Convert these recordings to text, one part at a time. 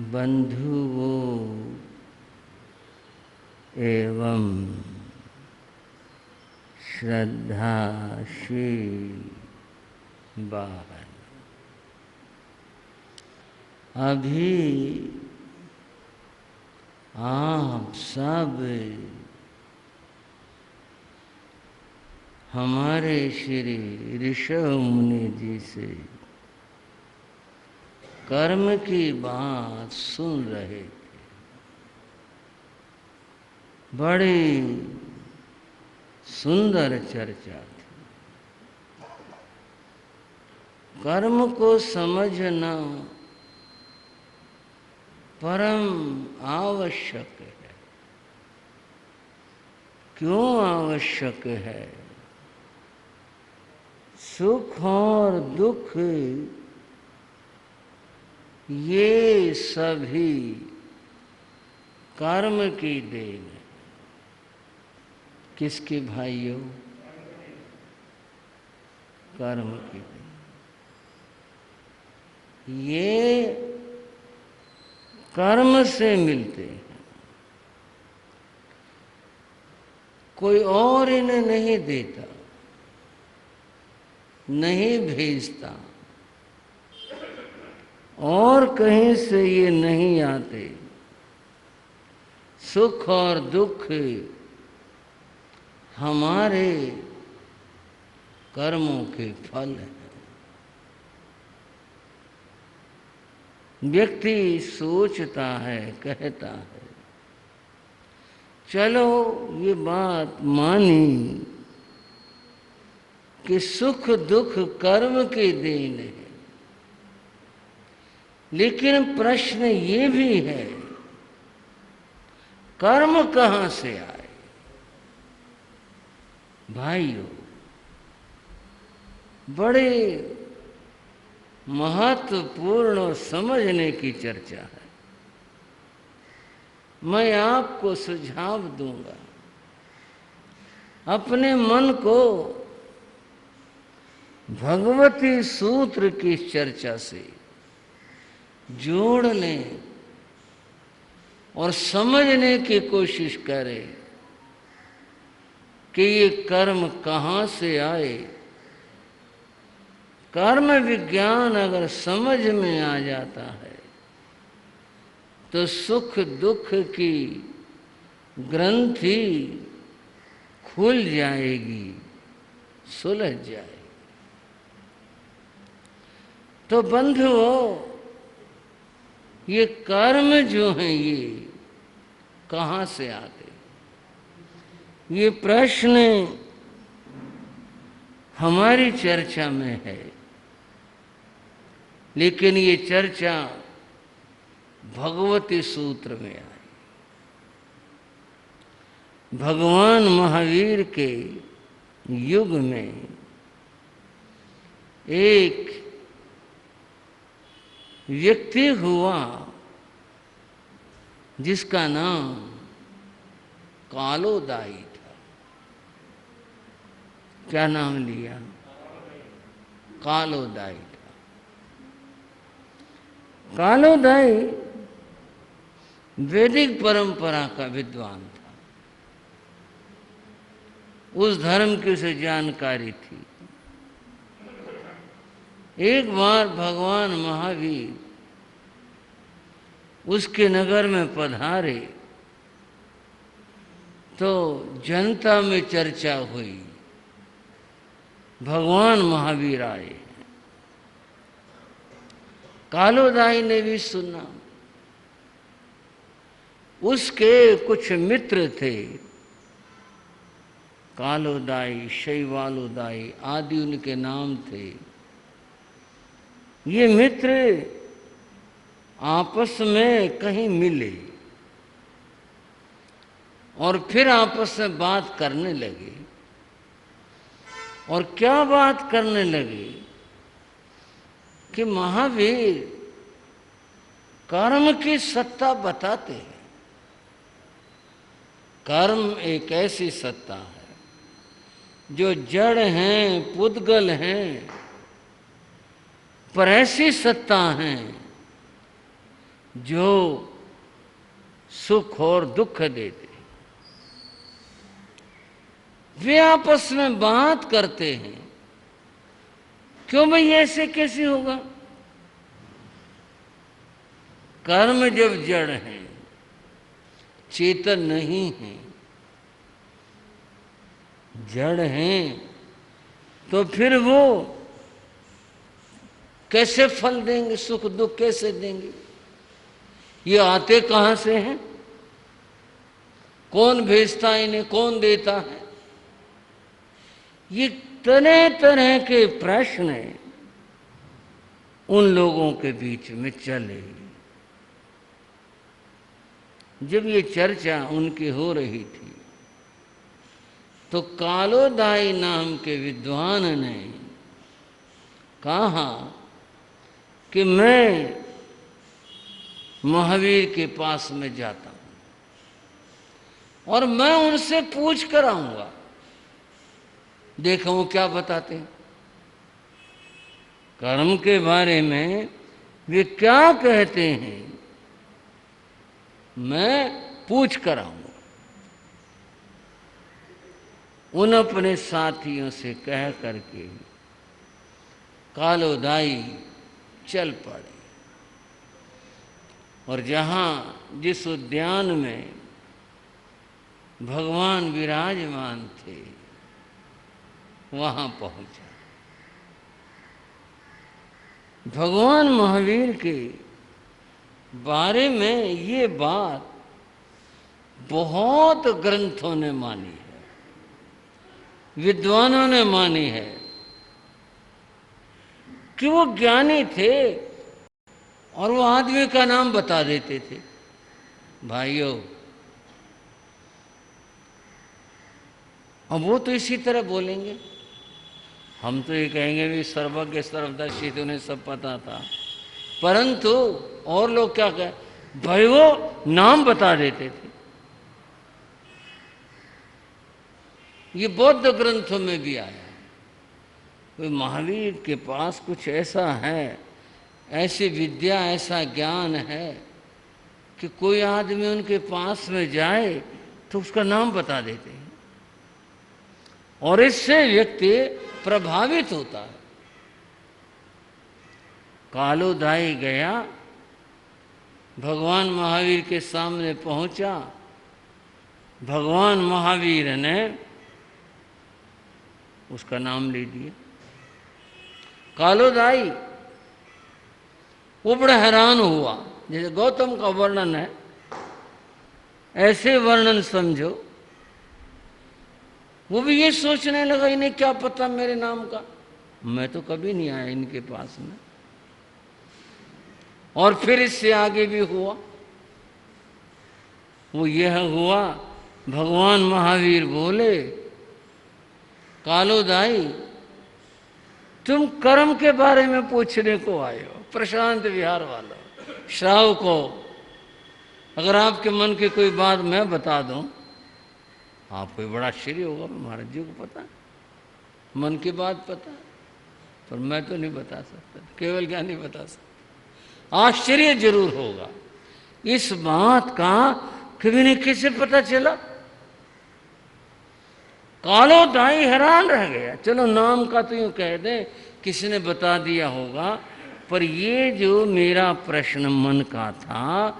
बंधुओं एवं श्रद्धाशील बाहन, अभी आप सब हमारे श्री ऋषभ मुनि जी से कर्म की बात सुन रहे थे। बड़ी सुंदर चर्चा थी। कर्म को समझना परम आवश्यक है। क्यों आवश्यक है? सुख और दुख ये सभी कर्म की देन है। किसके भाइयों? कर्म की देन। ये कर्म से मिलते हैं, कोई और इन्हें नहीं देता, नहीं भेजता, और कहीं से ये नहीं आते। सुख और दुख हमारे कर्मों के फल हैं। व्यक्ति सोचता है, कहता है, चलो ये बात मानी कि सुख दुख कर्म की देन है, लेकिन प्रश्न ये भी है, कर्म कहाँ से आए? भाइयों, बड़े महत्वपूर्ण और समझने की चर्चा है। मैं आपको सुझाव दूंगा, अपने मन को भगवती सूत्र की चर्चा से जोड़ लें और समझने की कोशिश करें कि ये कर्म कहाँ से आए। कर्म विज्ञान अगर समझ में आ जाता है तो सुख दुख की ग्रंथि खुल जाएगी, सुलझ जाएगी। तो बंधुओं, ये कर्म जो हैं ये कहाँ से आते? ये प्रश्न हमारी चर्चा में है, लेकिन ये चर्चा भगवती सूत्र में आई। भगवान महावीर के युग में एक व्यक्ति हुआ जिसका नाम कालोदाई था। क्या नाम लिया? कालोदाई था। कालोदाई वैदिक परंपरा का विद्वान था। उस धर्म की उसे जानकारी थी। एक बार भगवान महावीर उसके नगर में पधारे तो जनता में चर्चा हुई, भगवान महावीर आए। कालोदाई ने भी सुना। उसके कुछ मित्र थे, कालोदाई, शैवालोदाई आदि उनके नाम थे। ये मित्र आपस में कहीं मिले और फिर आपस में बात करने लगे। और क्या बात करने लगे कि महावीर कर्म की सत्ता बताते हैं। कर्म एक ऐसी सत्ता है जो जड़ हैं, पुद्गल हैं, पर ऐसी सत्ता हैं जो सुख और दुख देते, वे आपस में बात करते हैं, क्यों भाई ऐसे कैसे होगा? कर्म जब जड़ है, चेतन नहीं है, जड़ हैं, तो फिर वो कैसे फल देंगे, सुख दुख कैसे देंगे? ये आते कहां से हैं? कौन भेजता है इन्हें, कौन देता है? ये तरह तरह के प्रश्न उन लोगों के बीच में चले। जब ये चर्चा उनकी हो रही थी तो कालोदाई नाम के विद्वान ने कहा कि मैं महावीर के पास में जाता हूं और मैं उनसे पूछ कर आऊंगा, देखो वो क्या बताते हैं कर्म के बारे में, वे क्या कहते हैं, मैं पूछ कर आऊंगा। उन अपने साथियों से कह करके कालोदाई चल पड़े और जहां जिस उद्यान में भगवान विराजमान थे वहां पहुंचा। भगवान महावीर के बारे में ये बात बहुत ग्रंथों ने मानी है, विद्वानों ने मानी है कि वो ज्ञानी थे और वो आदमी का नाम बता देते थे। भाइयों, अब वो तो इसी तरह बोलेंगे, हम तो ये कहेंगे भी सर्वज्ञ सर्वदर्शी, तो उन्हें सब पता था, परंतु और लोग क्या कहे, भाई वो नाम बता देते थे। ये बौद्ध ग्रंथों में भी आया। कोई महावीर के पास कुछ ऐसा है, ऐसी विद्या, ऐसा ज्ञान है कि कोई आदमी उनके पास में जाए तो उसका नाम बता देते हैं और इससे व्यक्ति प्रभावित होता है। कालोदाई गया, भगवान महावीर के सामने पहुंचा। भगवान महावीर ने उसका नाम ले दिया। कालोदाई वो बड़ा हैरान हुआ, जैसे गौतम का वर्णन है ऐसे वर्णन समझो। वो भी ये सोचने लगा, इन्हें क्या पता मेरे नाम का, मैं तो कभी नहीं आया इनके पास में। और फिर इससे आगे भी हुआ, वो यह हुआ, भगवान महावीर बोले, कालोदाई तुम कर्म के बारे में पूछने को आए हो, प्रशांत विहार वालों, श्रावको, अगर आपके मन की कोई बात मैं बता दूं, आपको बड़ा आश्चर्य होगा, महाराज जी को पता मन की बात पता, पर मैं तो नहीं बता सकता, केवल क्या नहीं बता सकता। आश्चर्य जरूर होगा इस बात का कि इन्हें कैसे पता चला। कालोदाई हैरान रह गया। चलो नाम का तो यूं कह दें किसी ने बता दिया होगा, पर ये जो मेरा प्रश्न मन का था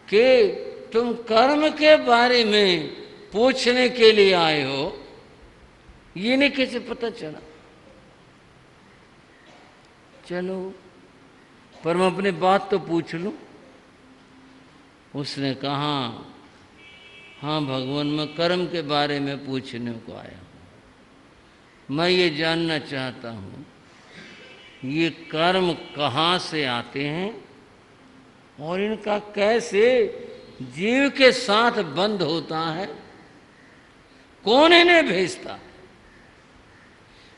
कि तुम कर्म के बारे में पूछने के लिए आए हो, ये नहीं कैसे पता चला। चलो पर मैं अपनी बात तो पूछ लूं। उसने कहा, हाँ भगवान, मैं कर्म के बारे में पूछने को आया हूं। मैं ये जानना चाहता हूं ये कर्म कहाँ से आते हैं और इनका कैसे जीव के साथ बंध होता है, कौन इन्हें भेजता है।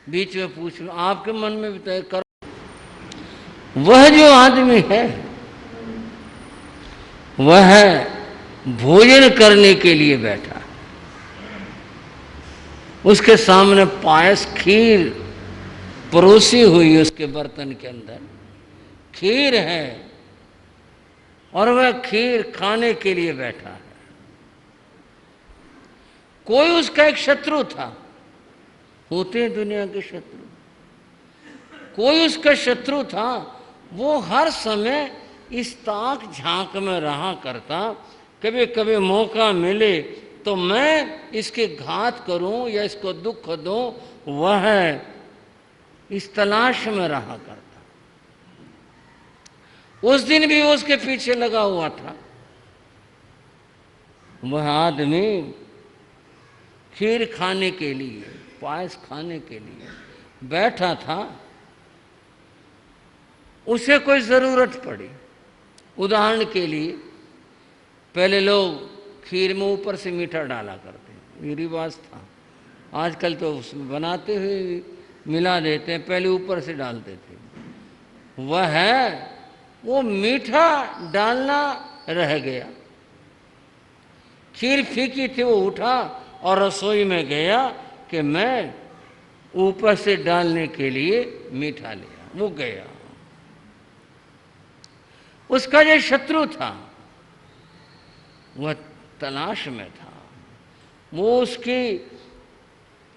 बीच में पूछ लो, आपके मन में भी तय कर। वह जो आदमी है वह भोजन करने के लिए बैठा, उसके सामने पायस खीर परोसी हुई, उसके बर्तन के अंदर खीर है और वह खीर खाने के लिए बैठा है। कोई उसका एक शत्रु था, होते हैं दुनिया के शत्रु, कोई उसका शत्रु था। वो हर समय इस ताक झांक में रहा करता, कभी कभी मौका मिले तो मैं इसके घात करूं या इसको दुख दूं, वह इस तलाश में रहा करता। उस दिन भी वो उसके पीछे लगा हुआ था। वह आदमी खीर खाने के लिए, पायस खाने के लिए बैठा था। उसे कोई ज़रूरत पड़ी। उदाहरण के लिए, पहले लोग खीर में ऊपर से मीठा डाला करते, ये रिवाज था। आजकल तो उसमें बनाते हुए मिला देते हैं, पहले ऊपर से डालते थे। वो मीठा डालना रह गया। खीर फीकी थी, वो उठा और रसोई में गया कि मैं ऊपर से डालने के लिए मीठा लिया। वो गया। उसका जो शत्रु था वह तलाश में था। वो उसकी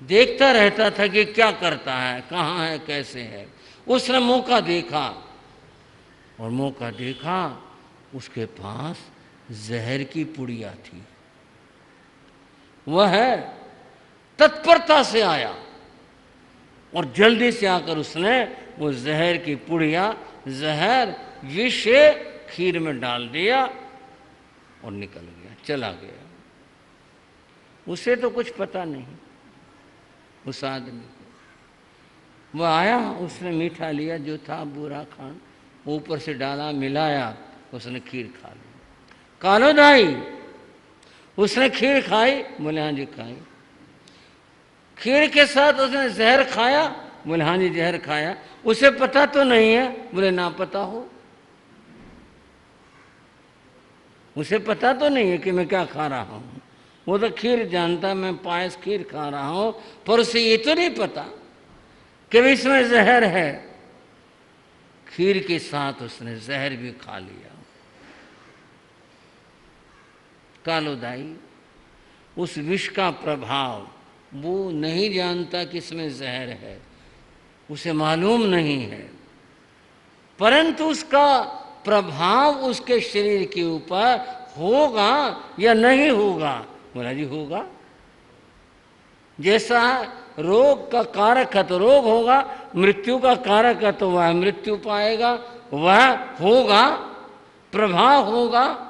देखता रहता था कि क्या करता है, कहाँ है, कैसे है। उसने मौका देखा, और मौका देखा उसके पास जहर की पुड़िया थी। वह तत्परता से आया और जल्दी से आकर उसने वो जहर की पुड़िया, जहर विष खीर में डाल दिया और निकल गया, चला गया। उसे तो कुछ पता नहीं, उस आदमी को। वह आया, उसने मीठा लिया जो था बुरा खान, ऊपर से डाला, मिलाया, उसने खीर खा ली। कालो दाई, उसने खीर खाई? बोले हाँ जी खाई। खीर के साथ उसने जहर खाया? बोले हाँ जी जहर खाया। उसे पता तो नहीं है? बोले ना पता हो। उसे पता तो नहीं है कि मैं क्या खा रहा हूँ। वो तो खीर जानता, मैं पायस खीर खा रहा हूँ, पर उसे ये तो नहीं पता कि इसमें जहर है। खीर के साथ उसने जहर भी खा लिया। कालोदाई उस विष का प्रभाव वो नहीं जानता कि इसमें जहर है, उसे मालूम नहीं है, परंतु उसका प्रभाव उसके शरीर के ऊपर होगा या नहीं होगा? बोला जी होगा। जैसा रोग का कारक है तो रोग होगा, मृत्यु का कारक है तो वह मृत्यु पाएगा, वह होगा, प्रभाव होगा।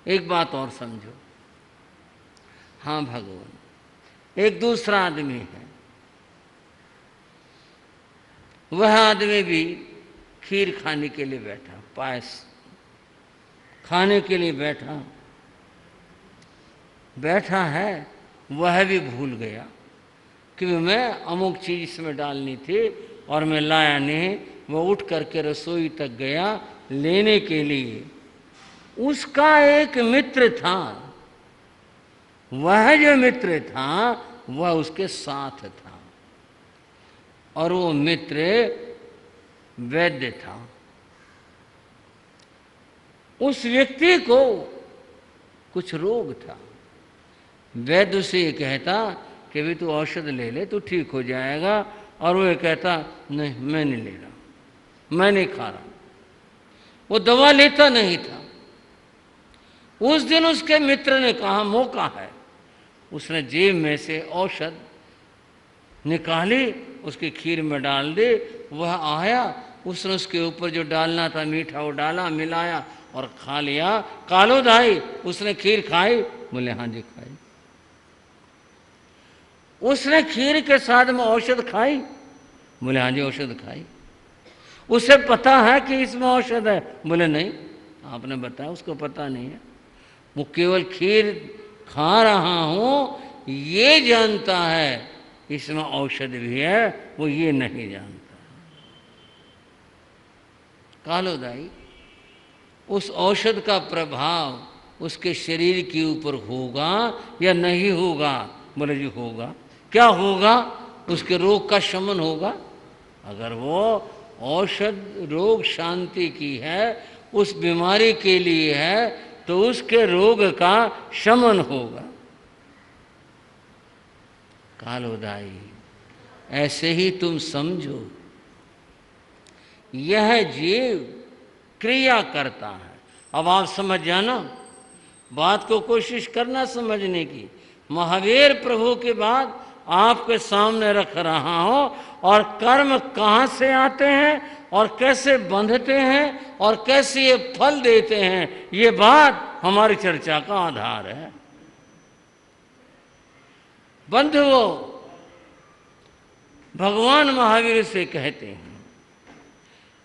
एक बात और समझो, हाँ भगवान, एक दूसरा आदमी है। वह आदमी भी खीर खाने के लिए बैठा, पायस खाने के लिए बैठा है। वह भी भूल गया कि मैं अमुक चीज इसमें डालनी थी और मैं लाया नहीं। वह उठ करके रसोई तक गया लेने के लिए। उसका एक मित्र था, वह जो मित्र था वह उसके साथ था, और वो मित्र वैद्य था। उस व्यक्ति को कुछ रोग था। वैद्य उसे ये कहता कि भी तू औषध ले ले, तू ठीक हो जाएगा, और वो ये कहता नहीं मैं नहीं ले रहा, मैं नहीं खा रहा। वो दवा लेता नहीं था। उस दिन उसके मित्र ने कहा मौका है। उसने जेब में से औषध निकाली, उसकी खीर में डाल दी। वह आया, उसने उसके ऊपर जो डालना था मीठा वो डाला, मिलाया और खा लिया। कालो दाई, उसने खीर खाई? बोले हाँ जी खाई। उसने खीर के साथ में औषध खाई? बोले हाँ जी औषध खाई। उसे पता है कि इसमें औषध है? बोले नहीं, आपने बताया, उसको पता नहीं है। वो केवल खीर खा रहा हूं ये जानता है, इसमें औषध भी है, वो ये नहीं जानता। कालोदाई, उस औषध का प्रभाव उसके शरीर के ऊपर होगा या नहीं होगा? बोले जी होगा। क्या होगा? उसके रोग का शमन होगा। अगर वो औषध रोग शांति की है, उस बीमारी के लिए है, तो उसके रोग का शमन होगा। कालोदाई ऐसे ही तुम समझो, यह जीव क्रिया करता है। अब आप समझ जाना, बात को कोशिश करना समझने की। महावीर प्रभु की बात आपके सामने रख रहा हूं, और कर्म कहाँ से आते हैं और कैसे बंधते हैं और कैसे ये फल देते हैं, ये बात हमारी चर्चा का आधार है। बंधुओं, भगवान महावीर से कहते हैं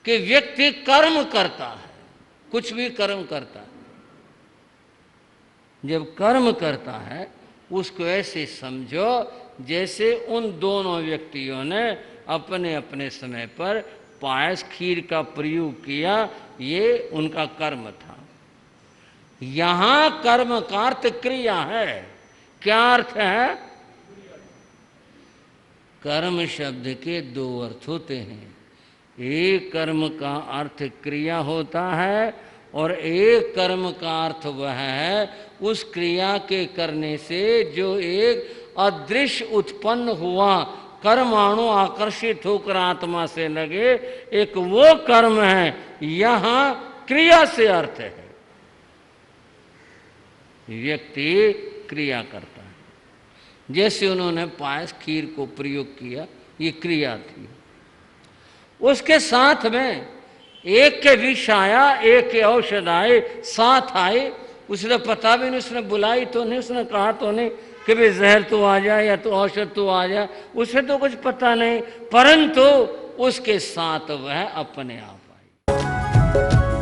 कि व्यक्ति कर्म करता है, कुछ भी कर्म करता है। जब कर्म करता है उसको ऐसे समझो जैसे उन दोनों व्यक्तियों ने अपने अपने समय पर पायस खीर का प्रयोग किया, ये उनका कर्म था। यहां कर्म का अर्थ क्रिया है। क्या अर्थ है? कर्म शब्द के दो अर्थ होते हैं। एक कर्म का अर्थ क्रिया होता है, और एक कर्म का अर्थ वह है उस क्रिया के करने से जो एक अदृश्य उत्पन्न हुआ कर्माणु आकर्षित होकर आत्मा से लगे, एक वो कर्म है। यहां क्रिया से अर्थ है, व्यक्ति क्रिया करता है। जैसे उन्होंने पायस खीर को प्रयोग किया, ये क्रिया थी। उसके साथ में एक के विष आया, एक के औषध आए, साथ आए। उसने पता भी नहीं, उसने बुलाई तो नहीं, उसने कहा तो नहीं कि भाई जहर तो आ जाए या तो औषध तो आ जाए, उसे तो कुछ पता नहीं, परंतु उसके साथ वह अपने आप आई।